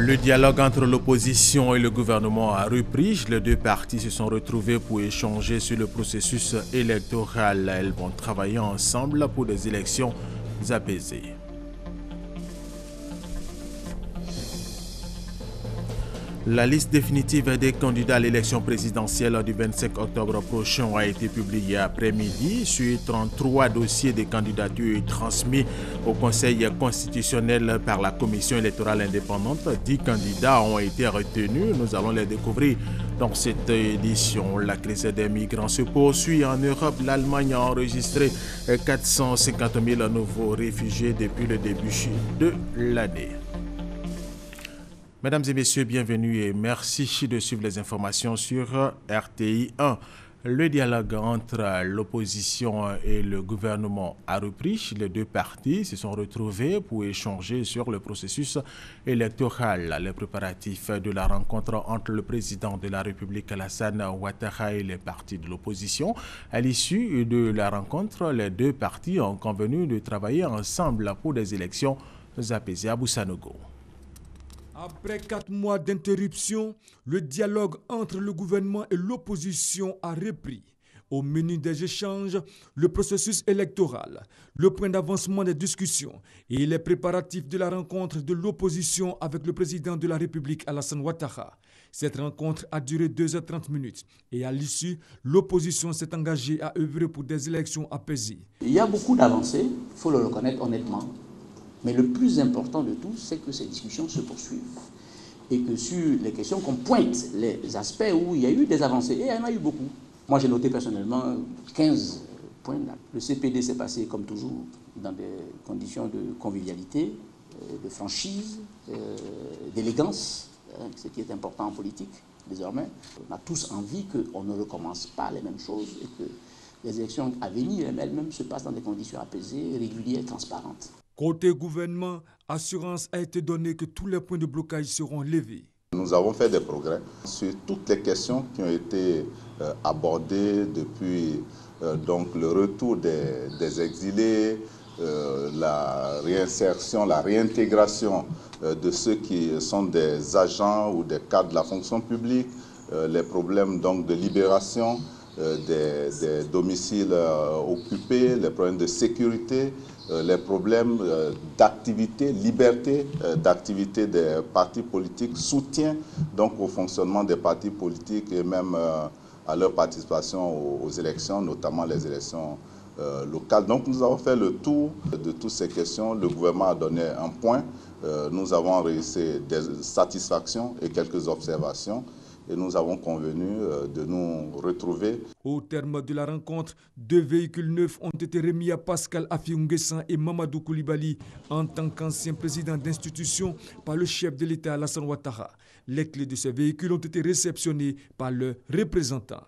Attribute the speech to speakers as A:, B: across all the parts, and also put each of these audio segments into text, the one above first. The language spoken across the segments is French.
A: Le dialogue entre l'opposition et le gouvernement a repris. Les deux parties se sont retrouvées pour échanger sur le processus électoral. Elles vont travailler ensemble pour des élections apaisées. La liste définitive des candidats à l'élection présidentielle du 25 octobre prochain a été publiée après-midi. Sur 33 dossiers de candidature transmis au Conseil constitutionnel par la Commission électorale indépendante, 10 candidats ont été retenus. Nous allons les découvrir dans cette édition. La crise des migrants se poursuit en Europe. L'Allemagne a enregistré 450 000 nouveaux réfugiés depuis le début de l'année. Mesdames et messieurs, bienvenue et merci de suivre les informations sur RTI 1. Le dialogue entre l'opposition et le gouvernement a repris. Les deux parties se sont retrouvées pour échanger sur le processus électoral. Les préparatifs de la rencontre entre le président de la République Alassane Ouattara et les partis de l'opposition. À l'issue de la rencontre, les deux parties ont convenu de travailler ensemble pour des élections apaisées. Abou Sanogo.
B: Après 4 mois d'interruption, le dialogue entre le gouvernement et l'opposition a repris. Au menu des échanges, le processus électoral, le point d'avancement des discussions et les préparatifs de la rencontre de l'opposition avec le président de la République Alassane Ouattara. Cette rencontre a duré 2h30 et à l'issue, l'opposition s'est engagée à œuvrer pour des élections apaisées.
C: Il y a beaucoup d'avancées, il faut le reconnaître honnêtement. Mais le plus important de tout, c'est que ces discussions se poursuivent. Et que sur les questions qu'on pointe, les aspects où il y a eu des avancées, et il y en a eu beaucoup. Moi, j'ai noté personnellement 15 points. Le CPD s'est passé comme toujours dans des conditions de convivialité, de franchise, d'élégance, ce qui est important en politique désormais. On a tous envie qu'on ne recommence pas les mêmes choses et que les élections à venir elles-mêmes se passent dans des conditions apaisées, régulières, transparentes.
B: Côté gouvernement, assurance a été donnée que tous les points de blocage seront levés.
D: Nous avons fait des progrès sur toutes les questions qui ont été abordées depuis donc le retour des exilés, la réinsertion, la réintégration de ceux qui sont des agents ou des cadres de la fonction publique, les problèmes donc de libération des domiciles occupés, les problèmes de sécurité, les problèmes d'activité, liberté d'activité des partis politiques, soutien donc au fonctionnement des partis politiques et même à leur participation aux élections, notamment les élections locales. Donc nous avons fait le tour de toutes ces questions. Le gouvernement a donné un point. Nous avons enregistré des satisfactions et quelques observations. Et nous avons convenu de nous retrouver.
B: Au terme de la rencontre, 2 véhicules neufs ont été remis à Pascal Affi-N'Guessan et Mamadou Koulibaly en tant qu'ancien président d'institution par le chef de l'État Alassane Ouattara. Les clés de ces véhicules ont été réceptionnées par leurs représentants.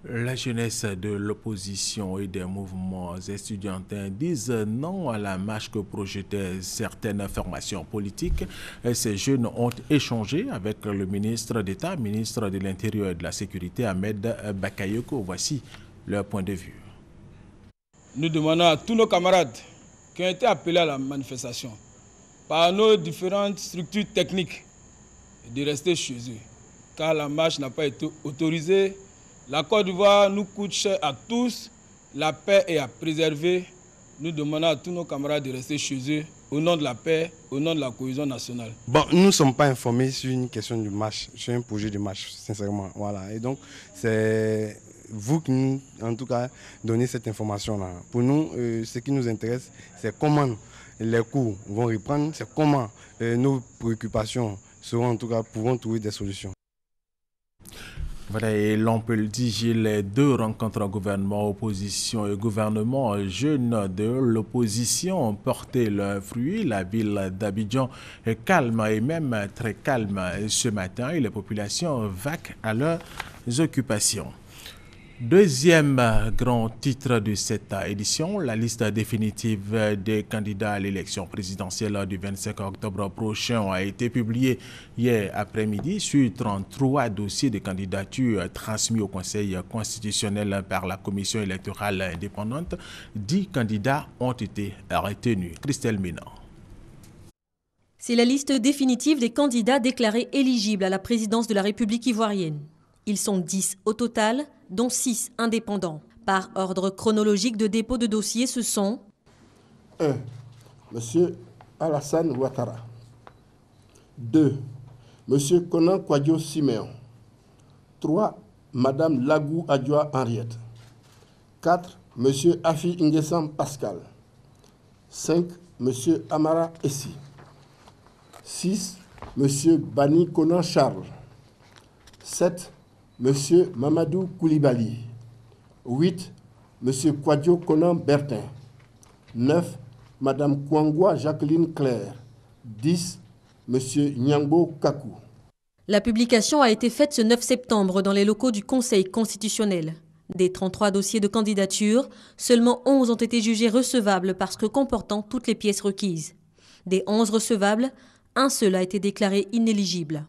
A: La jeunesse de l'opposition et des mouvements estudiantins disent non à la marche que projetaient certaines formations politiques. Ces jeunes ont échangé avec le ministre d'État, ministre de l'Intérieur et de la Sécurité, Ahmed Bakayoko. Voici leur point de vue.
E: Nous demandons à tous nos camarades qui ont été appelés à la manifestation par nos différentes structures techniques de rester chez eux, car la marche n'a pas été autorisée. La Côte d'Ivoire nous coûte cher à tous, la paix est à préserver. Nous demandons à tous nos camarades de rester chez eux au nom de la paix, au nom de la cohésion nationale.
F: Bon, nous ne sommes pas informés sur une question de marche, sur un projet de marche, sincèrement. Voilà. Et donc, c'est vous qui nous, en tout cas, donnez cette information-là. Pour nous, ce qui nous intéresse, c'est comment les cours vont reprendre, c'est comment nos préoccupations seront, en tout cas, pourront trouver des solutions.
A: Voilà, et l'on peut le dire, les deux rencontres gouvernement, opposition et gouvernement jeunes de l'opposition ont porté leurs fruits. La ville d'Abidjan est calme et même très calme ce matin et les populations vaquent à leurs occupations. Deuxième grand titre de cette édition, la liste définitive des candidats à l'élection présidentielle du 25 octobre prochain a été publiée hier après-midi sur 33 dossiers de candidature transmis au Conseil constitutionnel par la Commission électorale indépendante. 10 candidats ont été retenus. Christelle Mina.
G: C'est la liste définitive des candidats déclarés éligibles à la présidence de la République ivoirienne. Ils sont 10 au total, dont 6 indépendants. Par ordre chronologique de dépôt de dossier, ce sont
H: 1. M. Alassane Ouattara. 2. M. Konan Kwadjo Siméon. 3. Mme Lagou Adjoa Henriette. 4. M. Afi Nguessam Pascal. 5. M. Amara Essi. 6. M. Bani Konan Charles. 7. M. Mamadou Koulibaly. 8. M. Kwadjo Konan Bertin. 9. Mme Kwangwa Jacqueline Claire. 10. M. Nyangbo Kakou.
G: La publication a été faite ce 9 septembre dans les locaux du Conseil constitutionnel. Des 33 dossiers de candidature, seulement 11 ont été jugés recevables parce que comportant toutes les pièces requises. Des 11 recevables, un seul a été déclaré inéligible.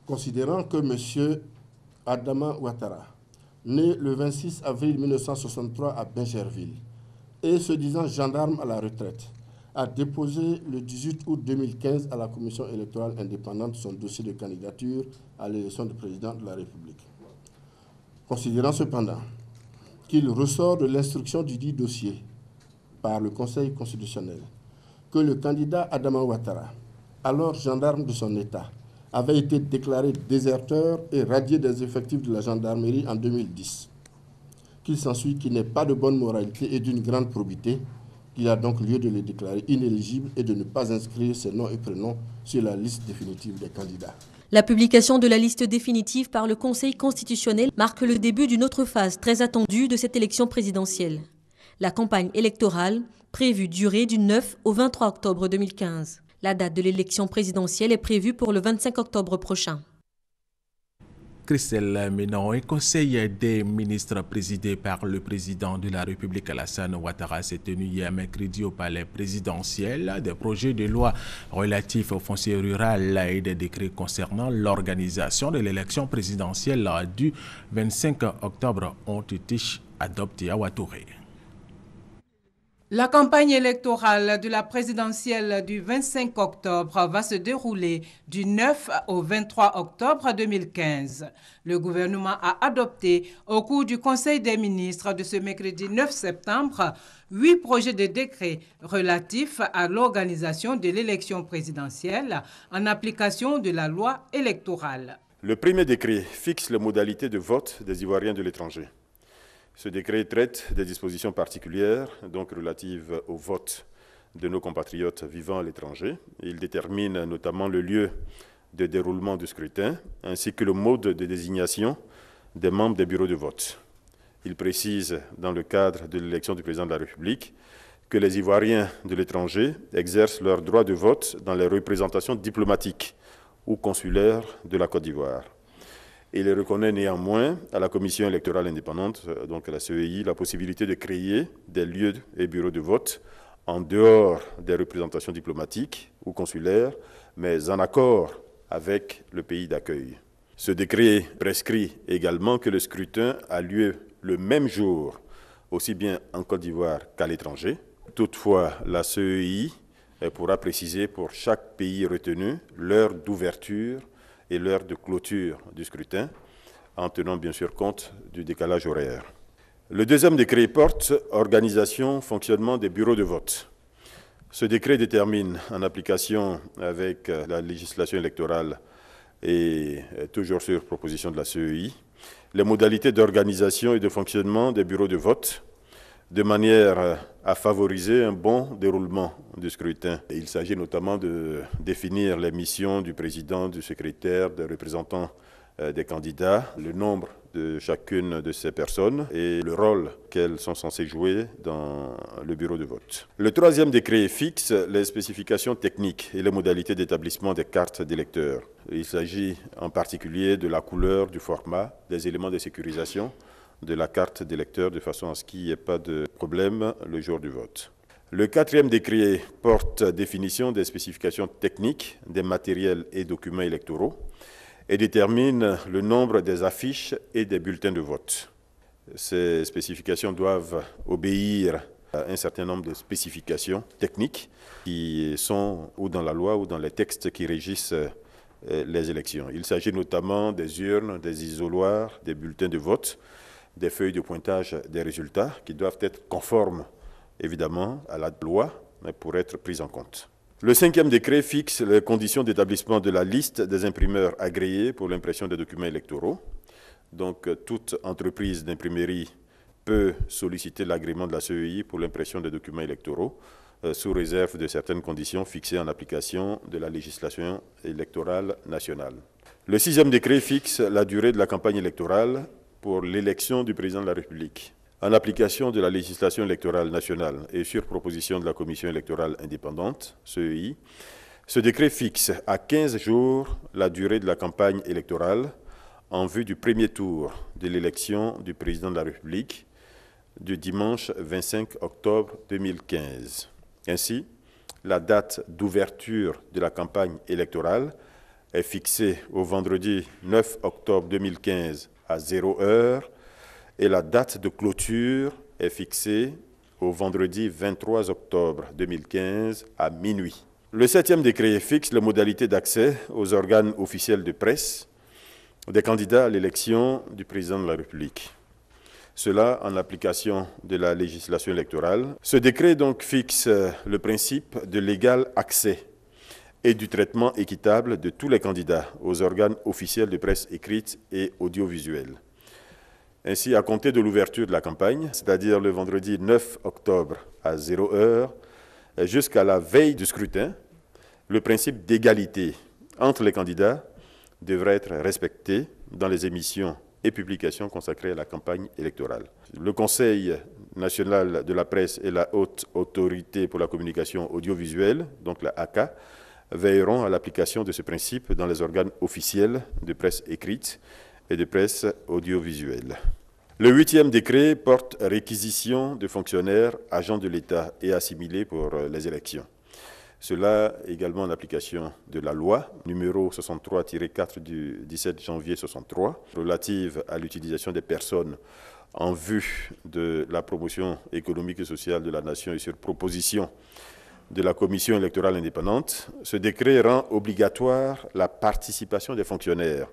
H: Considérant que M. Adama Ouattara, né le 26 avril 1963 à Bingerville et se disant gendarme à la retraite, a déposé le 18 août 2015 à la Commission électorale indépendante son dossier de candidature à l'élection du président de la République. Considérant cependant qu'il ressort de l'instruction du dit dossier par le Conseil constitutionnel que le candidat Adama Ouattara, alors gendarme de son État, avait été déclaré déserteur et radié des effectifs de la gendarmerie en 2010, qu'il s'ensuit qu'il n'est pas de bonne moralité et d'une grande probité, qu'il a donc lieu de les déclarer inéligibles et de ne pas inscrire ses noms et prénoms sur la liste définitive des candidats.
G: La publication de la liste définitive par le Conseil constitutionnel marque le début d'une autre phase très attendue de cette élection présidentielle. La campagne électorale, prévue durer du 9 au 23 octobre 2015. La date de l'élection présidentielle est prévue pour le 25 octobre prochain.
A: Christelle Menon, et conseil des ministres présidé par le président de la République Alassane Ouattara s'est tenu hier mercredi au palais présidentiel. Des projets de loi relatifs au foncier rural et des décrets concernant l'organisation de l'élection présidentielle du 25 octobre ont été adoptés à Ouattouré.
I: La campagne électorale de la présidentielle du 25 octobre va se dérouler du 9 au 23 octobre 2015. Le gouvernement a adopté au cours du Conseil des ministres de ce mercredi 9 septembre 8 projets de décrets relatifs à l'organisation de l'élection présidentielle en application de la loi électorale.
J: Le premier décret fixe les modalités de vote des Ivoiriens de l'étranger. Ce décret traite des dispositions particulières, donc relatives au vote de nos compatriotes vivant à l'étranger. Il détermine notamment le lieu de déroulement du scrutin, ainsi que le mode de désignation des membres des bureaux de vote. Il précise, dans le cadre de l'élection du président de la République, que les Ivoiriens de l'étranger exercent leur droit de vote dans les représentations diplomatiques ou consulaires de la Côte d'Ivoire. Il reconnaît néanmoins à la Commission électorale indépendante, donc à la CEI, la possibilité de créer des lieux et bureaux de vote en dehors des représentations diplomatiques ou consulaires, mais en accord avec le pays d'accueil. Ce décret prescrit également que le scrutin a lieu le même jour, aussi bien en Côte d'Ivoire qu'à l'étranger. Toutefois, la CEI pourra préciser pour chaque pays retenu l'heure d'ouverture et l'heure de clôture du scrutin, en tenant bien sûr compte du décalage horaire. Le deuxième décret porte organisation, fonctionnement des bureaux de vote. Ce décret détermine, en application avec la législation électorale et toujours sur proposition de la CEI, les modalités d'organisation et de fonctionnement des bureaux de vote, de manière à favoriser un bon déroulement du scrutin. Il s'agit notamment de définir les missions du président, du secrétaire, des représentants des candidats, le nombre de chacune de ces personnes et le rôle qu'elles sont censées jouer dans le bureau de vote. Le troisième décret fixe les spécifications techniques et les modalités d'établissement des cartes d'électeurs. Il s'agit en particulier de la couleur, du format, des éléments de sécurisation de la carte d'électeur de façon à ce qu'il n'y ait pas de problème le jour du vote. Le quatrième décret porte définition des spécifications techniques des matériels et documents électoraux et détermine le nombre des affiches et des bulletins de vote. Ces spécifications doivent obéir un certain nombre de spécifications techniques qui sont ou dans la loi ou dans les textes qui régissent les élections. Il s'agit notamment des urnes, des isoloirs, des bulletins de vote, des feuilles de pointage des résultats qui doivent être conformes évidemment à la loi pour être prises en compte. Le 5e décret fixe les conditions d'établissement de la liste des imprimeurs agréés pour l'impression des documents électoraux. Donc toute entreprise d'imprimerie peut solliciter l'agrément de la CEI pour l'impression des documents électoraux sous réserve de certaines conditions fixées en application de la législation électorale nationale. Le 6e décret fixe la durée de la campagne électorale pour l'élection du président de la République. En application de la législation électorale nationale et sur proposition de la Commission électorale indépendante, CEI, ce décret fixe à 15 jours la durée de la campagne électorale en vue du premier tour de l'élection du président de la République du dimanche 25 octobre 2015. Ainsi, la date d'ouverture de la campagne électorale est fixée au vendredi 9 octobre 2015 à 0 heure et la date de clôture est fixée au vendredi 23 octobre 2015 à minuit. Le 7e décret fixe les modalités d'accès aux organes officiels de presse des candidats à l'élection du président de la République. Cela en application de la législation électorale. Ce décret donc fixe le principe de l'égal accès et du traitement équitable de tous les candidats aux organes officiels de presse écrite et audiovisuelle. Ainsi, à compter de l'ouverture de la campagne, c'est-à-dire le vendredi 9 octobre à 0 heure, jusqu'à la veille du scrutin, le principe d'égalité entre les candidats devrait être respecté dans les émissions et publications consacrées à la campagne électorale. Le Conseil national de la presse et la Haute Autorité pour la communication audiovisuelle, donc la HACA, veilleront à l'application de ce principe dans les organes officiels de presse écrite et de presse audiovisuelle. Le 8e décret porte réquisition de fonctionnaires, agents de l'État et assimilés pour les élections. Cela également en application de la loi numéro 63-4 du 17 janvier 63 relative à l'utilisation des personnes en vue de la promotion économique et sociale de la nation et sur proposition de la Commission électorale indépendante. Ce décret rend obligatoire la participation des fonctionnaires,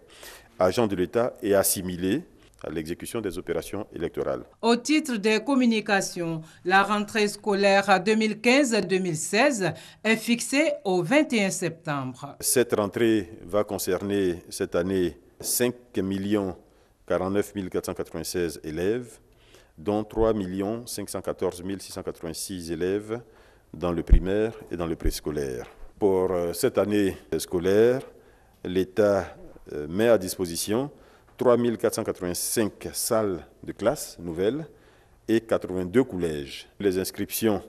J: agents de l'État et assimilés à l'exécution des opérations électorales.
I: Au titre des communications, la rentrée scolaire 2015-2016 est fixée au 21 septembre.
J: Cette rentrée va concerner cette année 5 049 496 élèves, dont 3 514 686 élèves dans le primaire et dans le préscolaire. Pour cette année scolaire, l'État met à disposition 3 485 salles de classe nouvelles et 82 collèges. Les inscriptions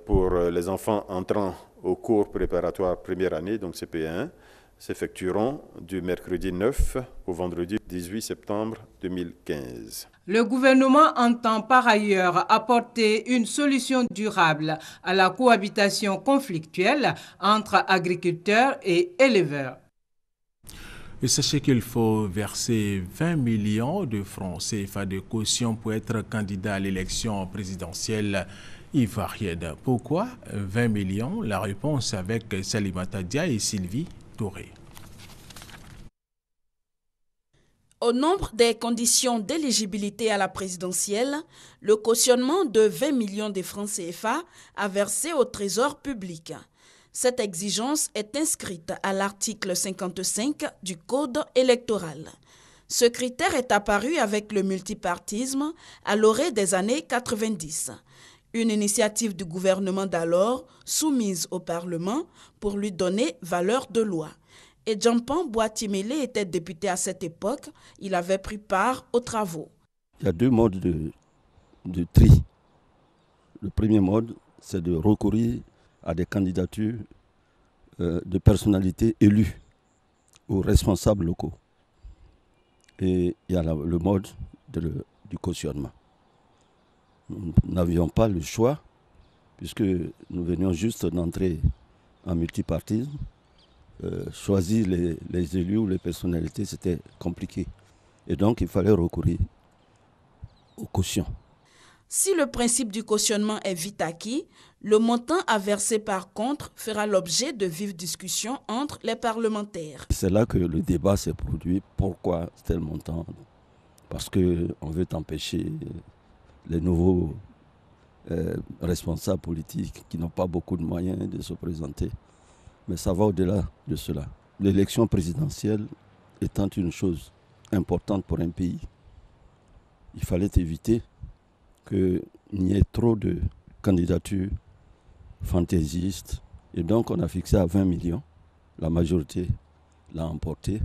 J: pour les enfants entrant au cours préparatoire première année, donc CP1, s'effectueront du mercredi 9 au vendredi 18 septembre 2015.
I: Le gouvernement entend par ailleurs apporter une solution durable à la cohabitation conflictuelle entre agriculteurs et éleveurs.
A: Et sachez qu'il faut verser 20 millions de francs CFA de caution pour être candidat à l'élection présidentielle ivoirienne. Pourquoi 20 millions? La réponse avec Salimata Dia et Sylvie Touré.
K: Au nombre des conditions d'éligibilité à la présidentielle, le cautionnement de 20 millions de francs CFA a versé au Trésor public. Cette exigence est inscrite à l'article 55 du Code électoral. Ce critère est apparu avec le multipartisme à l'orée des années 90. Une initiative du gouvernement d'alors soumise au Parlement pour lui donner valeur de loi. Et Djampan Boatimele était député à cette époque. Il avait pris part aux travaux.
L: Il y a deux modes de tri. Le premier mode, c'est de recourir à des candidatures de personnalités élues ou responsables locaux. Et il y a le mode du cautionnement. Nous n'avions pas le choix, puisque nous venions juste d'entrer en multipartisme. Choisir les élus ou les personnalités, c'était compliqué. Et donc, il fallait recourir aux cautions.
K: Si le principe du cautionnement est vite acquis, le montant à verser par contre fera l'objet de vives discussions entre les parlementaires.
L: C'est là que le débat s'est produit. Pourquoi tel montant? Parce qu'on veut empêcher les nouveaux responsables politiques qui n'ont pas beaucoup de moyens de se présenter. Mais ça va au-delà de cela. L'élection présidentielle étant une chose importante pour un pays, il fallait éviter qu'il n'y ait trop de candidatures fantaisistes. Et donc on a fixé à 20 millions. La majorité l'a emporté.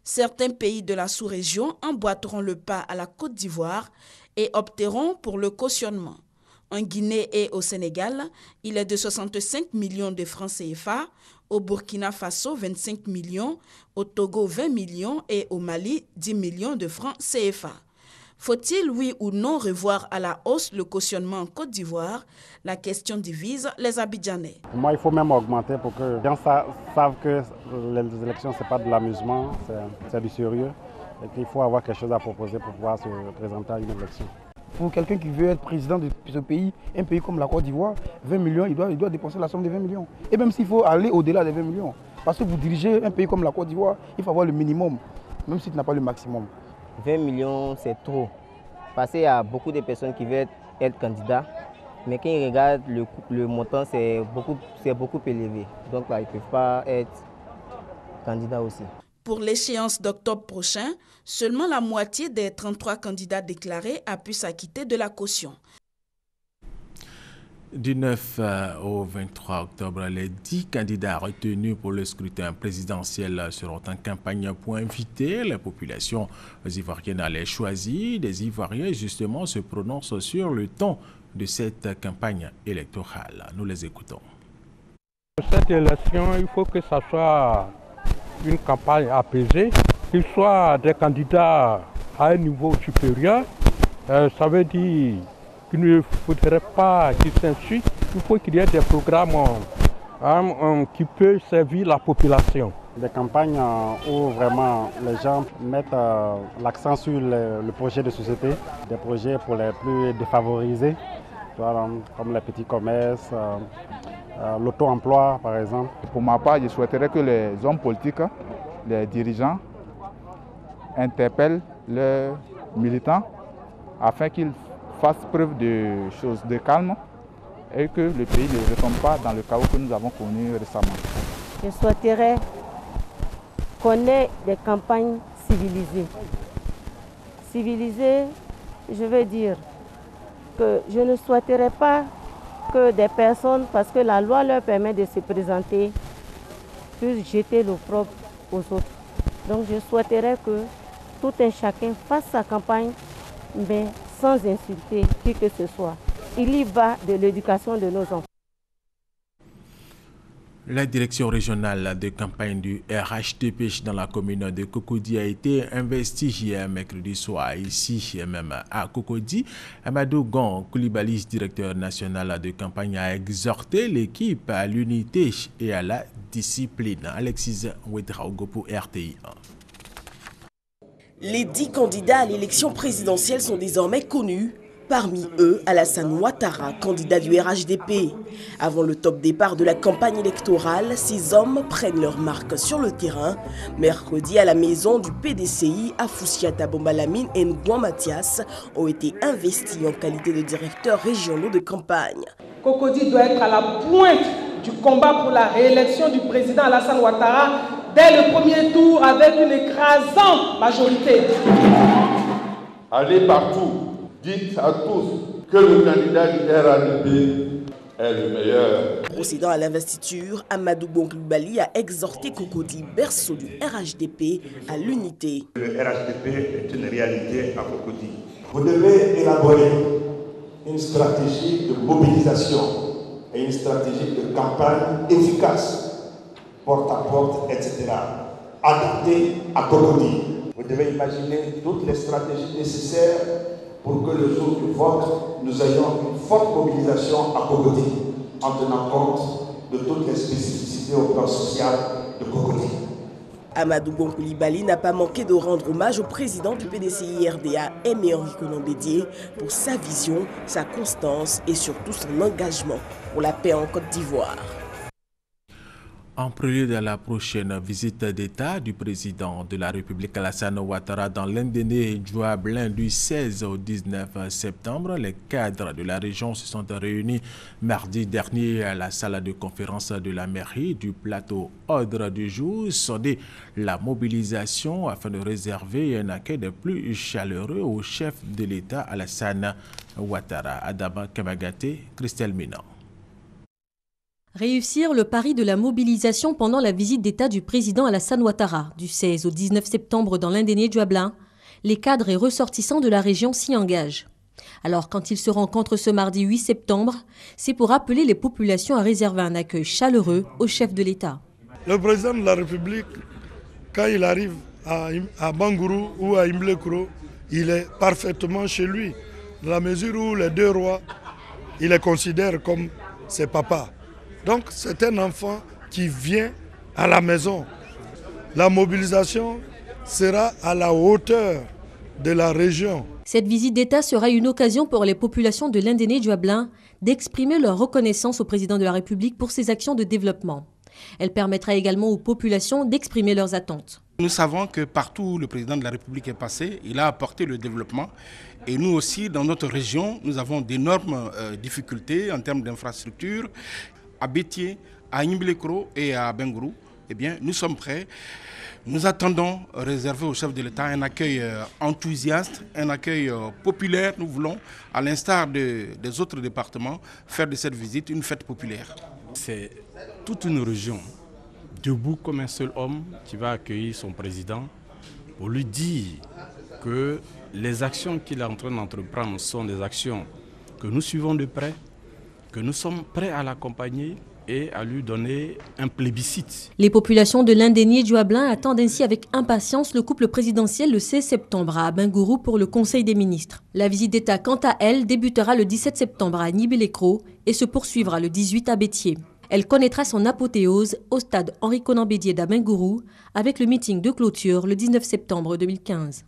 K: Certains pays de la sous-région emboîteront le pas à la Côte d'Ivoire et opteront pour le cautionnement. En Guinée et au Sénégal, il est de 65 millions de francs CFA, au Burkina Faso 25 millions, au Togo 20 millions et au Mali 10 millions de francs CFA. Faut-il, oui ou non, revoir à la hausse le cautionnement en Côte d'Ivoire? La question divise les Abidjanais.
M: Moi, il faut même augmenter pour que les gens savent que les élections, ce n'est pas de l'amusement, c'est du sérieux. Et qu'il faut avoir quelque chose à proposer pour pouvoir se présenter à une élection.
N: Pour quelqu'un qui veut être président de ce pays, un pays comme la Côte d'Ivoire, 20 millions, il doit dépenser la somme de 20 millions. Et même s'il faut aller au-delà des 20 millions. Parce que vous dirigez un pays comme la Côte d'Ivoire, il faut avoir le minimum, même si tu n'as pas le maximum.
O: 20 millions, c'est trop. Parce qu'il y a beaucoup de personnes qui veulent être candidats, mais quand ils regardent le montant, c'est beaucoup élevé. Donc là, ils ne peuvent pas être candidats aussi.
K: Pour l'échéance d'octobre prochain, seulement la moitié des 33 candidats déclarés a pu s'acquitter de la caution.
A: Du 9 au 23 octobre, les 10 candidats retenus pour le scrutin présidentiel seront en campagne pour inviter les populations ivoiriennes à les choisir. Des Ivoiriens, justement, se prononcent sur le ton de cette campagne électorale. Nous les écoutons.
P: Cette élection, il faut que ça soit une campagne apaisée, qu'il soit des candidats à un niveau supérieur. Ça veut dire qu'il ne faudrait pas qu'ils s'insultent. Il faut qu'il y ait des programmes qui peuvent servir la population.
M: Des campagnes où vraiment les gens mettent l'accent sur le projet de société, des projets pour les plus défavorisés, comme les petits commerces, l'auto-emploi par exemple.
Q: Pour ma part, je souhaiterais que les hommes politiques, les dirigeants, interpellent leurs militants afin qu'ils fassent preuve de calme et que le pays ne retombe pas dans le chaos que nous avons connu récemment.
R: Je souhaiterais qu'on ait des campagnes civilisées. Civilisées, je veux dire que je ne souhaiterais pas que des personnes, parce que la loi leur permet de se présenter, puissent jeter l'opprobre aux autres. Donc je souhaiterais que tout un chacun fasse sa campagne, mais sans insulter qui que ce soit. Il y va de l'éducation de nos enfants.
A: La direction régionale de campagne du RHDP dans la commune de Cocody a été investie hier mercredi soir ici même à Cocody. Amadou Gon Koulibaly, directeur national de campagne, a exhorté l'équipe à l'unité et à la discipline. Alexis Ouedraogo pour RTI 1.
S: Les 10 candidats à l'élection présidentielle sont désormais connus. Parmi eux, Alassane Ouattara, candidat du RHDP. Avant le top départ de la campagne électorale, 6 hommes prennent leur marque sur le terrain. Mercredi, à la maison du PDCI, Afoussiata Bombalamine et Ngouan Mathias ont été investis en qualité de directeurs régionaux de campagne.
T: Cocody doit être à la pointe du combat pour la réélection du président Alassane Ouattara dès le premier tour avec une écrasante majorité.
U: Allez partout. Dites à tous que le candidat du RHDP est le meilleur.
S: Procédant à l'investiture, Amadou Gon Koulibaly a exhorté Cocody, berceau du RHDP, à l'unité.
V: Le RHDP est une réalité à Cocody.
W: Vous devez élaborer une stratégie de mobilisation et une stratégie de campagne efficace, porte à porte, etc., adaptée à Cocody. Vous devez imaginer toutes les stratégies nécessaires pour que le jour du vote, nous ayons une forte mobilisation à Cocody, en tenant compte de toutes les spécificités au plan social de Cocody.
S: Amadou Gon Coulibaly n'a pas manqué de rendre hommage au président du PDCI-RDA, Aimé Henri Konan Bédié, pour sa vision, sa constance et surtout son engagement pour la paix en Côte d'Ivoire.
A: En prélude à la prochaine visite d'État du président de la République Alassane Ouattara dans l'Indéné Djouablin du 16 au 19 septembre, les cadres de la région se sont réunis mardi dernier à la salle de conférence de la mairie du plateau. Ordre du jour, sonner la mobilisation afin de réserver un accueil de plus chaleureux au chef de l'État Alassane Ouattara. Adama Kamagate, Christelle Minan.
G: Réussir le pari de la mobilisation pendant la visite d'État du président Alassane Ouattara du 16 au 19 septembre dans l'Indéné Djouablin, les cadres et ressortissants de la région s'y engagent. Alors quand ils se rencontrent ce mardi 8 septembre, c'est pour appeler les populations à réserver un accueil chaleureux au chef de l'État.
B: Le président de la République, quand il arrive à Bangourou ou à Imblekro, il est parfaitement chez lui, dans la mesure où les deux rois, il les considère comme ses papas. Donc c'est un enfant qui vient à la maison. La mobilisation sera à la hauteur de la région.
G: Cette visite d'État sera une occasion pour les populations de l'Indéné Djouablin d'exprimer leur reconnaissance au président de la République pour ses actions de développement. Elle permettra également aux populations d'exprimer leurs attentes.
C: Nous savons que partout où le président de la République est passé, il a apporté le développement. Et nous aussi, dans notre région, nous avons d'énormes difficultés en termes d'infrastructures. À Bétié, à Imblekro et à Bengourou, eh bien, nous sommes prêts. Nous attendons réserver au chef de l'État un accueil enthousiaste, un accueil populaire. Nous voulons, à l'instar des autres départements, faire de cette visite une fête populaire.
D: C'est toute une région, debout comme un seul homme, qui va accueillir son président pour lui dire que les actions qu'il est en train d'entreprendre sont des actions que nous suivons de près, que nous sommes prêts à l'accompagner et à lui donner un plébiscite.
G: Les populations de l'Indéné Djouablin attendent ainsi avec impatience le couple présidentiel le 16 septembre à Bengourou pour le Conseil des ministres. La visite d'État, quant à elle, débutera le 17 septembre à Nibelekro et se poursuivra le 18 à Bétié. Elle connaîtra son apothéose au stade Henri Konan Bédié d'à Bengourou avec le meeting de clôture le 19 septembre 2015.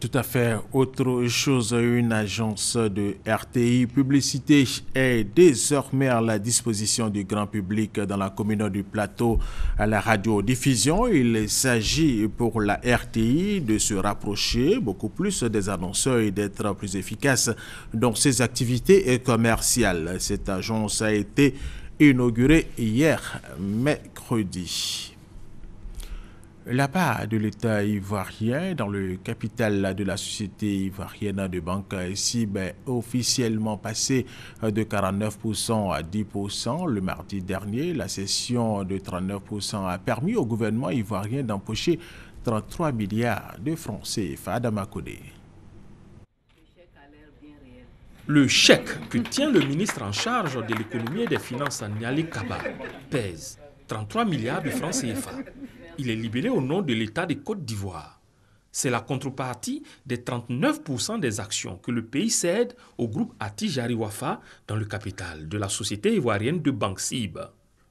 A: Tout à fait autre chose, une agence de RTI Publicité est désormais à la disposition du grand public dans la commune du Plateau à la radiodiffusion. Il s'agit pour la RTI de se rapprocher beaucoup plus des annonceurs et d'être plus efficace dans ses activités commerciales. Cette agence a été inaugurée hier, mercredi. La part de l'État ivoirien dans le capital de la société ivoirienne de banque SIB est officiellement passée de 49% à 10%. Le mardi dernier, la cession de 39% a permis au gouvernement ivoirien d'empocher 33 milliards de francs CFA. Adama Kodé.
X: Le chèque que tient le ministre en charge de l'économie et des finances, Niali Kaba, pèse 33 milliards de francs CFA. Il est libellé au nom de l'État de Côte d'Ivoire. C'est la contrepartie des 39% des actions que le pays cède au groupe Attijari Wafa dans le capital de la société ivoirienne de Banque SIB.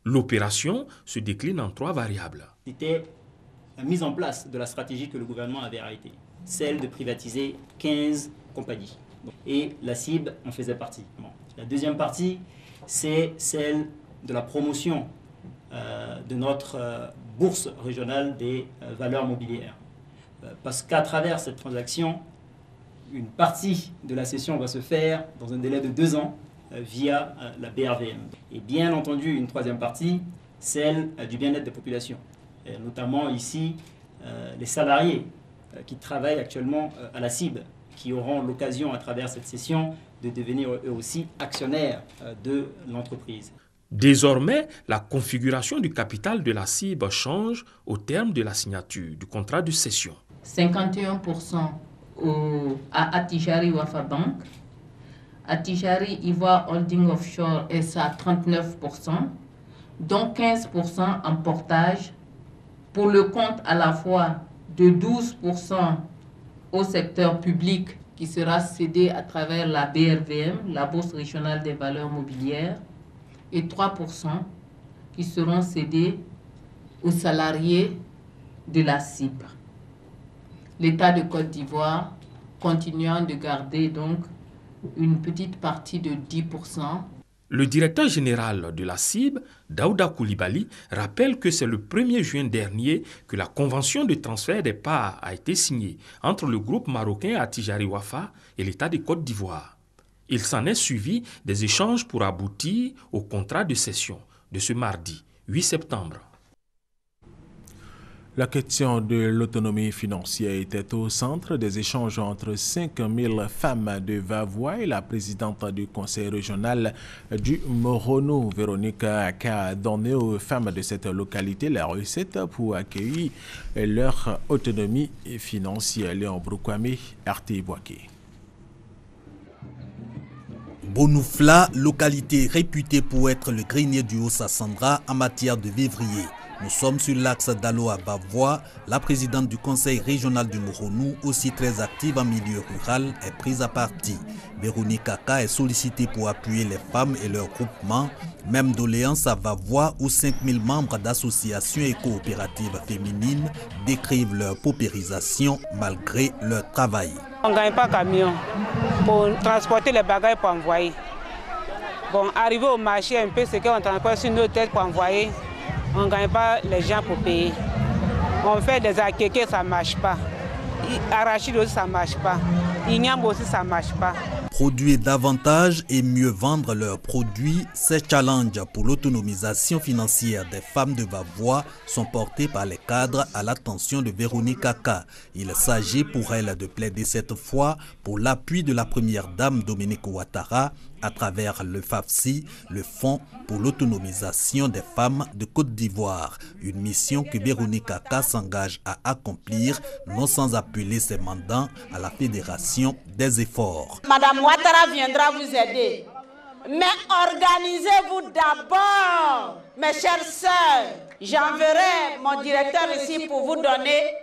X: L'opération se décline en 3 variables.
Y: C'était la mise en place de la stratégie que le gouvernement avait arrêtée, celle de privatiser 15 compagnies. Et la CIB en faisait partie. La deuxième partie, c'est celle de la promotion de notre bourse régionale des valeurs mobilières. Parce qu'à travers cette transaction, une partie de la cession va se faire dans un délai de 2 ans via la BRVM. Et bien entendu, une troisième partie, celle du bien-être des populations. Et notamment ici, les salariés qui travaillent actuellement à la CIB, qui auront l'occasion à travers cette cession de devenir eux aussi actionnaires de l'entreprise.
X: Désormais, la configuration du capital de la CIB change au terme de la signature du contrat de cession.
Z: 51% à Attijari Wafa Bank, Attijari Ivoire Holding Offshore est à 39%, dont 15% en portage, pour le compte à la fois de 12% au secteur public qui sera cédé à travers la BRVM, la Bourse régionale des valeurs mobilières, et 3% qui seront cédés aux salariés de la CIB. L'État de Côte d'Ivoire continuant de garder donc une petite partie de 10%.
X: Le directeur général de la CIB, Daouda Koulibaly, rappelle que c'est le 1er juin dernier que la convention de transfert des parts a été signée entre le groupe marocain Attijari Wafa et l'État de Côte d'Ivoire. Il s'en est suivi des échanges pour aboutir au contrat de cession de ce mardi 8 septembre.
A: La question de l'autonomie financière était au centre des échanges entre 5000 femmes de Vavois et la présidente du conseil régional du Morono, Véronique Aka, a donné aux femmes de cette localité la recette pour accueillir leur autonomie financière. Léon Broukwame, RTI Boaké.
E: Bonoufla, localité réputée pour être le grenier du Haut-Sassandra en matière de vivrier. Nous sommes sur l'axe d'Alo à Bavois. La présidente du conseil régional du Moronou, aussi très active en milieu rural, est prise à partie. Véronique Aka est sollicitée pour appuyer les femmes et leurs groupements. Même doléance à Bavois où 5000 membres d'associations et coopératives féminines décrivent leur paupérisation malgré leur travail.
F: On ne gagne pas camion pour transporter les bagages pour envoyer. Bon, arriver au marché un peu, c'est qu'on transporte sur nos têtes pour envoyer. On ne gagne pas les gens pour payer. On fait des akékés, ça ne marche pas. Arachide aussi, ça ne marche pas. Igname aussi, ça ne marche pas.
E: Produire davantage et mieux vendre leurs produits, ces challenges pour l'autonomisation financière des femmes de Vavois sont portés par les cadres à l'attention de Véronique Aka. Il s'agit pour elle de plaider cette fois pour l'appui de la première dame Dominique Ouattara à travers le FAFSI, le Fonds pour l'autonomisation des femmes de Côte d'Ivoire. Une mission que Véronique Aka s'engage à accomplir, non sans appeler ses mandants à la fédération des efforts.
H: Madame Ouattara viendra vous aider. Mais organisez-vous d'abord, mes chères sœurs. J'enverrai mon directeur ici pour vous donner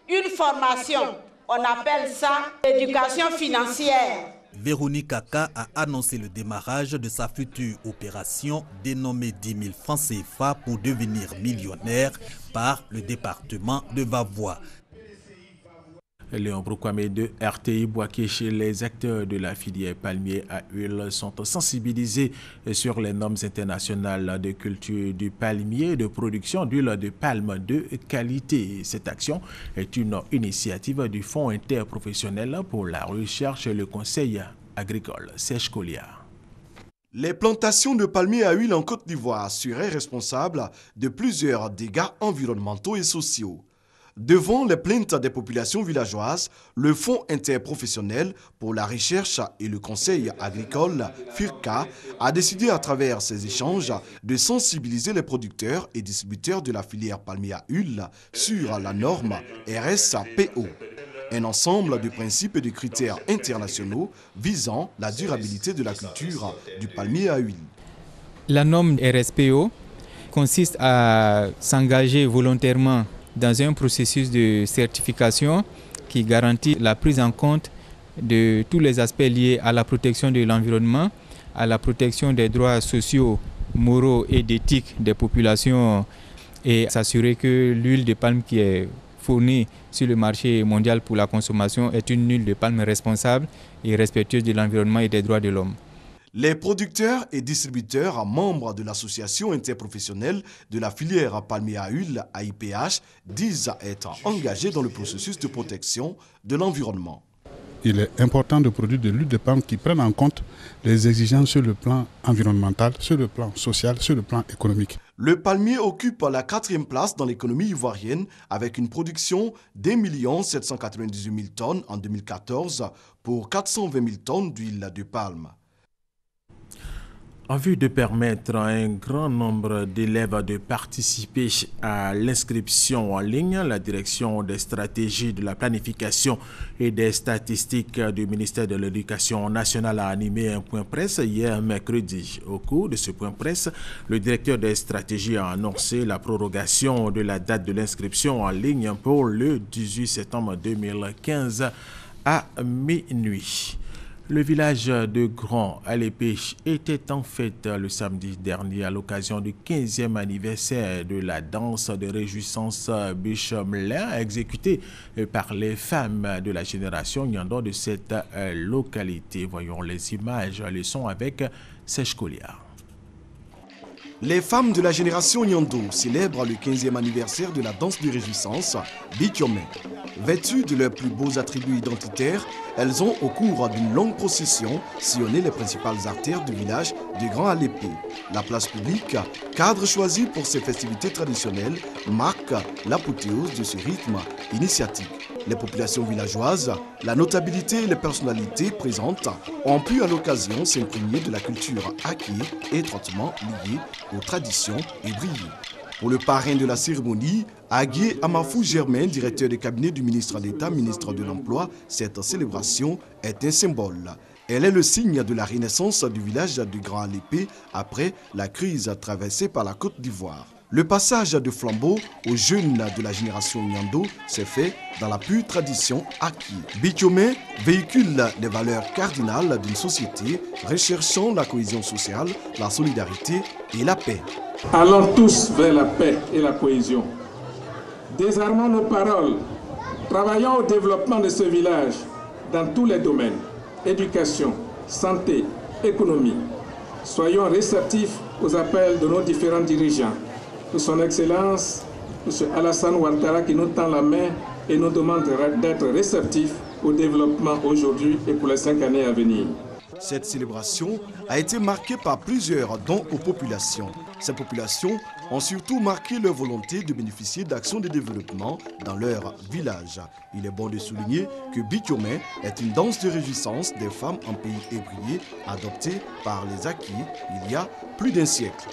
H: une formation. On appelle ça l'éducation financière.
E: Véronique Aka a annoncé le démarrage de sa future opération dénommée 10 000 francs CFA pour devenir millionnaire par le département de Vavois.
A: Léon Broukwame de RTI Boaké. Chez les acteurs de la filière palmier à huile sont sensibilisés sur les normes internationales de culture du palmier et de production d'huile de palme de qualité. Cette action est une initiative du Fonds interprofessionnel pour la recherche et le conseil agricole. Serge Collier.
I: Les plantations de palmiers à huile en Côte d'Ivoire seraient responsables de plusieurs dégâts environnementaux et sociaux. Devant les plaintes des populations villageoises, le Fonds interprofessionnel pour la recherche et le conseil agricole, FIRCA, a décidé à travers ces échanges de sensibiliser les producteurs et distributeurs de la filière palmier à huile sur la norme RSPO, un ensemble de principes et de critères internationaux visant la durabilité de la culture du palmier à huile.
J: La norme RSPO consiste à s'engager volontairement dans un processus de certification qui garantit la prise en compte de tous les aspects liés à la protection de l'environnement, à la protection des droits sociaux, moraux et d'éthique des populations et s'assurer que l'huile de palme qui est fournie sur le marché mondial pour la consommation est une huile de palme responsable et respectueuse de l'environnement et des droits de l'homme.
I: Les producteurs et distributeurs membres de l'association interprofessionnelle de la filière palmier à huile AIPH disent être engagés dans le processus de protection de l'environnement.
L: Il est important de produire de l'huile de palme qui prenne en compte les exigences sur le plan environnemental, sur le plan social, sur le plan économique.
I: Le palmier occupe la 4e place dans l'économie ivoirienne avec une production d'1 798 000 tonnes en 2014 pour 420 000 tonnes d'huile de palme.
A: En vue de permettre à un grand nombre d'élèves de participer à l'inscription en ligne, la direction des stratégies de la planification et des statistiques du ministère de l'Éducation nationale a animé un point presse hier mercredi. Au cours de ce point presse, le directeur des stratégies a annoncé la prorogation de la date de l'inscription en ligne pour le 18 septembre 2015 à minuit. Le village de Grand Alépé était en fête le samedi dernier à l'occasion du 15e anniversaire de la danse de réjouissance Bichomlin exécutée par les femmes de la génération Nyando de cette localité. Voyons les images, les sons avec Sèche Colliard.
I: Les femmes de la génération Nyando célèbrent le 15e anniversaire de la danse de réjouissance Bichomé. Vêtues de leurs plus beaux attributs identitaires, elles ont, au cours d'une longue procession, sillonné les principales artères du village de Grand Alépé. La place publique, cadre choisi pour ces festivités traditionnelles, marque l'apothéose de ce rythme initiatique. Les populations villageoises, la notabilité et les personnalités présentes ont pu à l'occasion s'imprégner de la culture acquise et étroitement liée aux traditions et briller. Pour le parrain de la cérémonie, Agué Amafou Germain, directeur de cabinet du ministre d'État, ministre de l'Emploi, cette célébration est un symbole. Elle est le signe de la renaissance du village de Grand Alépé après la crise traversée par la Côte d'Ivoire. Le passage de flambeau aux jeunes de la génération Nyando s'est fait dans la pure tradition acquise. Bichomé véhicule les valeurs cardinales d'une société recherchant la cohésion sociale, la solidarité et la paix.
K: Allons tous vers la paix et la cohésion. Désarmons nos paroles. Travaillons au développement de ce village dans tous les domaines. Éducation, santé, économie. Soyons réceptifs aux appels de nos différents dirigeants. De son Excellence, M. Alassane Ouattara, qui nous tend la main et nous demande d'être réceptifs au développement aujourd'hui et pour les 5 années à venir.
I: Cette célébration a été marquée par plusieurs dons aux populations. Ces populations ont surtout marqué leur volonté de bénéficier d'actions de développement dans leur village. Il est bon de souligner que Bichomé est une danse de réjouissance des femmes en pays ébrié adoptée par les acquis il y a plus d'un siècle.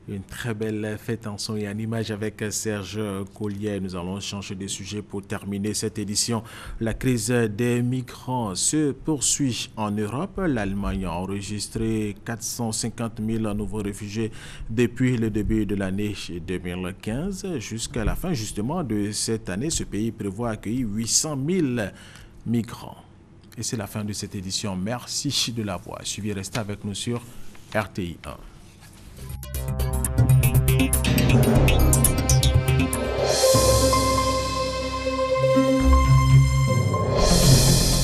A: Une très belle fête en son et en image avec Serge Collier. Nous allons changer de sujet pour terminer cette édition. La crise des migrants se poursuit en Europe. L'Allemagne a enregistré 450 000 nouveaux réfugiés depuis le début de l'année 2015. Jusqu'à la fin justement de cette année, ce pays prévoit accueillir 800 000 migrants. Et c'est la fin de cette édition. Merci de l'avoir suivi. Restez avec nous sur RTI 1.